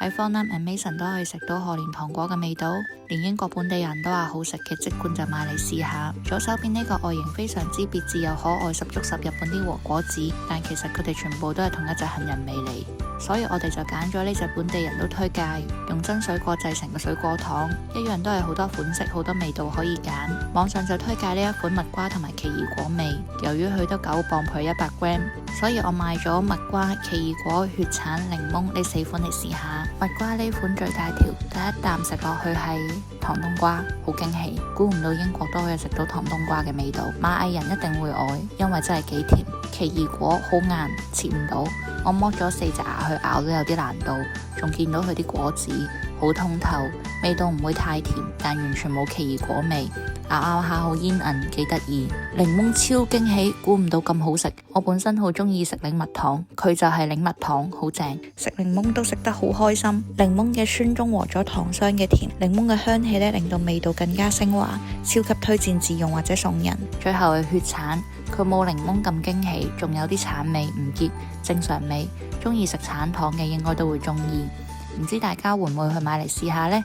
喺方南 Amazon 都可以食到賀年糖果嘅味道，連英國本地人都話好食嘅，即管就買嚟試下。左手邊呢個外形非常之別致又可愛，十足十日本啲和果子，但其實佢哋全部都係同一隻杏仁味嚟，所以我哋就揀咗呢隻本地人都推介，用真水果製成嘅水果糖，一樣都係好多款式好多味道可以揀。網上就推介呢一款蜜瓜同埋奇異果味，由於佢都9磅配100g，所以我買咗蜜瓜、奇異果、血橙、檸檬呢4款嚟試下。蜜瓜呢款最大條，第一啖食落去係糖冬瓜，好驚喜，估唔到英國都可以食到糖冬瓜嘅味道。馬藝人一定會愛，因為真係幾甜。奇異果好硬，切唔到，我剝咗4隻牙去咬都有啲難度，仲見到佢啲果子好通透，味道唔會太甜，但完全冇奇異果味，咬咬下好煙韌，幾得意。檸檬超驚喜，估唔到咁好食。我本身好中意食檸蜜糖，佢就係檸蜜糖，好正。食檸檬都食得好開心，檸檬嘅酸中和咗糖霜嘅甜，檸檬嘅香氣令到味道更加升華，超級推薦自用或者送人。最後係血橙，佢冇檸檬咁驚喜，仲有啲橙味，唔澀，正常味。中意食橙糖嘅應該都會中意，唔知大家會唔會去買嚟試下呢？